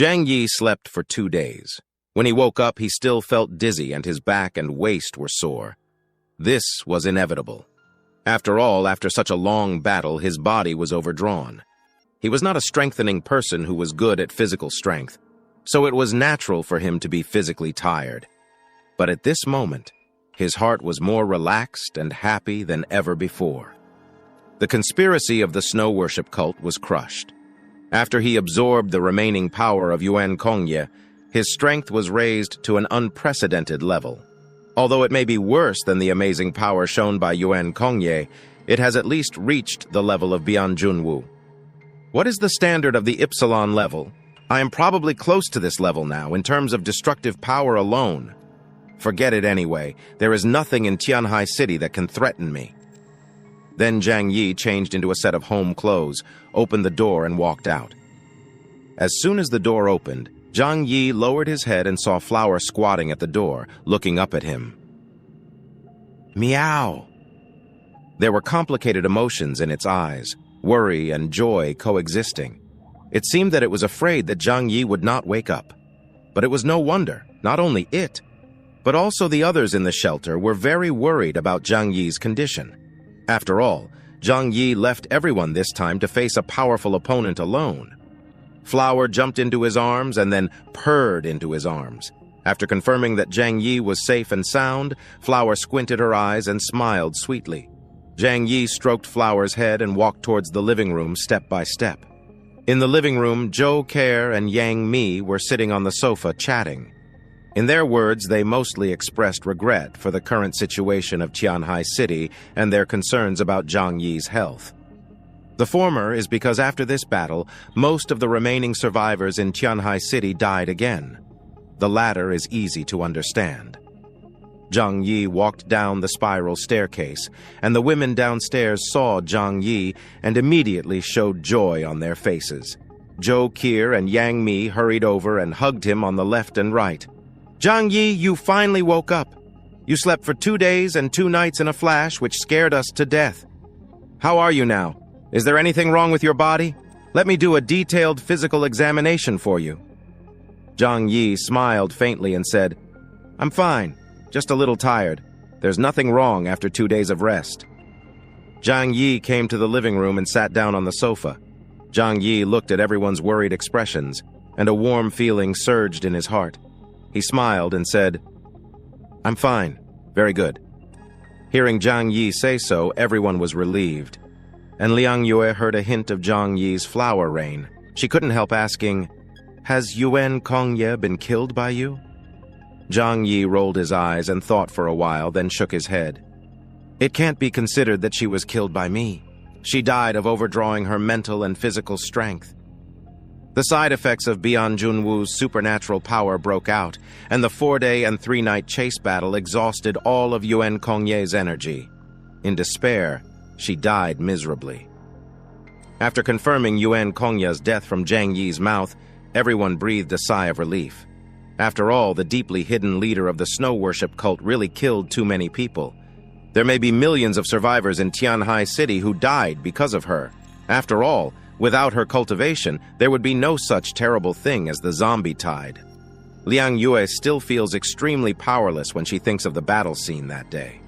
Zhang Yi slept for 2 days. When he woke up, he still felt dizzy and his back and waist were sore. This was inevitable. After all, after such a long battle, his body was overdrawn. He was not a strengthening person who was good at physical strength, so it was natural for him to be physically tired. But at this moment, his heart was more relaxed and happy than ever before. The conspiracy of the snow worship cult was crushed. After he absorbed the remaining power of Yuan Kongye, his strength was raised to an unprecedented level. Although it may be worse than the amazing power shown by Yuan Kongye, it has at least reached the level of Bianjunwu. What is the standard of the Ypsilon level? I am probably close to this level now in terms of destructive power alone. Forget it anyway. There is nothing in Tianhai City that can threaten me. Then Zhang Yi changed into a set of home clothes, opened the door and walked out. As soon as the door opened, Zhang Yi lowered his head and saw Flower squatting at the door, looking up at him. Meow! There were complicated emotions in its eyes, worry and joy coexisting. It seemed that it was afraid that Zhang Yi would not wake up. But it was no wonder, not only it, but also the others in the shelter were very worried about Zhang Yi's condition. After all, Zhang Yi left everyone this time to face a powerful opponent alone. Flower jumped into his arms and then purred into his arms. After confirming that Zhang Yi was safe and sound, Flower squinted her eyes and smiled sweetly. Zhang Yi stroked Flower's head and walked towards the living room step by step. In the living room, Zhou Care and Yang Mi were sitting on the sofa chatting. In their words, they mostly expressed regret for the current situation of Tianhai City and their concerns about Zhang Yi's health. The former is because after this battle, most of the remaining survivors in Tianhai City died again. The latter is easy to understand. Zhang Yi walked down the spiral staircase, and the women downstairs saw Zhang Yi and immediately showed joy on their faces. Zhou Qi and Yang Mi hurried over and hugged him on the left and right. Zhang Yi, you finally woke up. You slept for 2 days and 2 nights in a flash, which scared us to death. How are you now? Is there anything wrong with your body? Let me do a detailed physical examination for you. Zhang Yi smiled faintly and said, I'm fine, just a little tired. There's nothing wrong after 2 days of rest. Zhang Yi came to the living room and sat down on the sofa. Zhang Yi looked at everyone's worried expressions, and a warm feeling surged in his heart. He smiled and said, I'm fine. Very good. Hearing Zhang Yi say so, everyone was relieved. And Liang Yue heard a hint of Zhang Yi's flower rain. She couldn't help asking, Has Yuan Kongye been killed by you? Zhang Yi rolled his eyes and thought for a while, then shook his head. It can't be considered that she was killed by me. She died of overdrawing her mental and physical strength. The side effects of Bianjunwu's supernatural power broke out, and the 4-day and 3-night chase battle exhausted all of Yuan Kongye's energy. In despair, she died miserably. After confirming Yuan Kongye's death from Zhang Yi's mouth, everyone breathed a sigh of relief. After all, the deeply hidden leader of the snow worship cult really killed too many people. There may be millions of survivors in Tianhai City who died because of her. After all, without her cultivation, there would be no such terrible thing as the zombie tide. Liang Yue still feels extremely powerless when she thinks of the battle scene that day.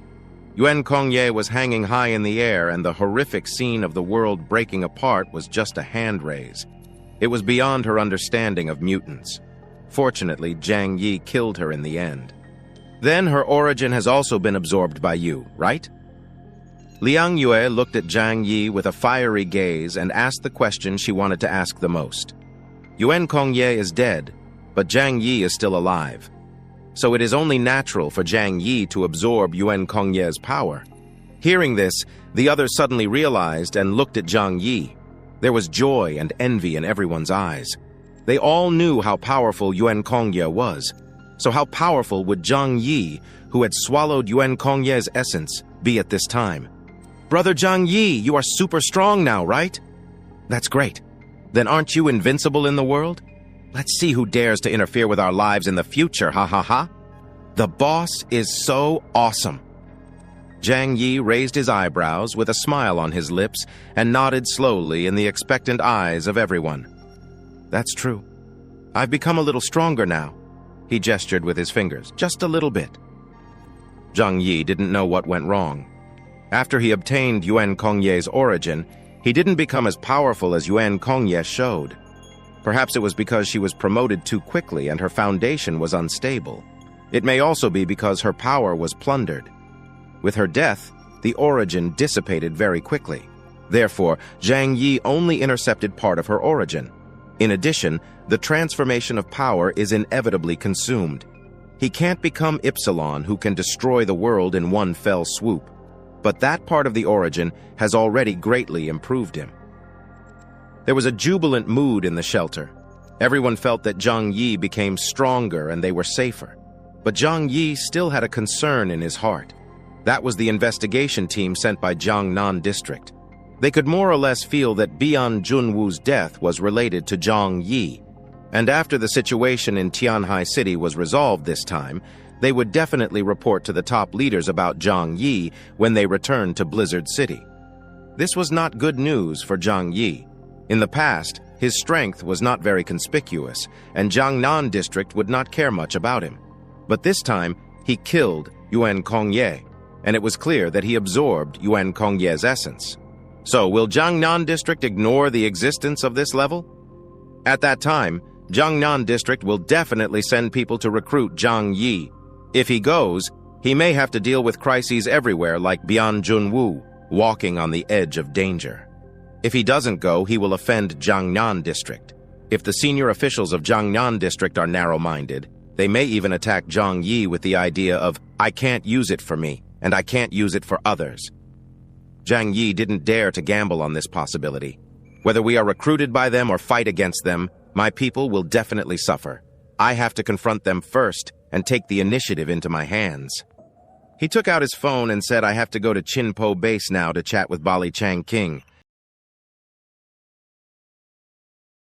Yuan Kongye was hanging high in the air, and the horrific scene of the world breaking apart was just a hand raise. It was beyond her understanding of mutants. Fortunately, Zhang Yi killed her in the end. Then her origin has also been absorbed by you, right? Liang Yue looked at Zhang Yi with a fiery gaze and asked the question she wanted to ask the most. Yuan Kongye is dead, but Zhang Yi is still alive. So it is only natural for Zhang Yi to absorb Yuan Kongye's power. Hearing this, the others suddenly realized and looked at Zhang Yi. There was joy and envy in everyone's eyes. They all knew how powerful Yuan Kongye was. So how powerful would Zhang Yi, who had swallowed Yuan Kongye's essence, be at this time? Brother Zhang Yi, you are super strong now, right? That's great. Then aren't you invincible in the world? Let's see who dares to interfere with our lives in the future, ha ha ha. The boss is so awesome. Zhang Yi raised his eyebrows with a smile on his lips and nodded slowly in the expectant eyes of everyone. That's true. I've become a little stronger now. He gestured with his fingers, just a little bit. Zhang Yi didn't know what went wrong. After he obtained Yuan Kongye's origin, he didn't become as powerful as Yuan Kongye showed. Perhaps it was because she was promoted too quickly and her foundation was unstable. It may also be because her power was plundered. With her death, the origin dissipated very quickly. Therefore, Zhang Yi only intercepted part of her origin. In addition, the transformation of power is inevitably consumed. He can't become Ipsilon, who can destroy the world in one fell swoop. But that part of the origin has already greatly improved him. There was a jubilant mood in the shelter. Everyone felt that Zhang Yi became stronger and they were safer. But Zhang Yi still had a concern in his heart. That was the investigation team sent by Jiangnan District. They could more or less feel that Bian Junwu's death was related to Zhang Yi. And after the situation in Tianhai City was resolved this time, they would definitely report to the top leaders about Zhang Yi when they returned to Blizzard City. This was not good news for Zhang Yi. In the past, his strength was not very conspicuous, and Jiangnan District would not care much about him. But this time, he killed Yuan Kongye, and it was clear that he absorbed Yuan Kongye's essence. So, will Jiangnan District ignore the existence of this level? At that time, Jiangnan District will definitely send people to recruit Zhang Yi. If he goes, he may have to deal with crises everywhere like Bian Junwu, walking on the edge of danger. If he doesn't go, he will offend Jiangnan District. If the senior officials of Jiangnan District are narrow-minded, they may even attack Zhang Yi with the idea of, I can't use it for me, and I can't use it for others. Zhang Yi didn't dare to gamble on this possibility. Whether we are recruited by them or fight against them, my people will definitely suffer. I have to confront them first and take the initiative into my hands. He took out his phone and said, I have to go to Chinpo base now to chat with Bali Chang King.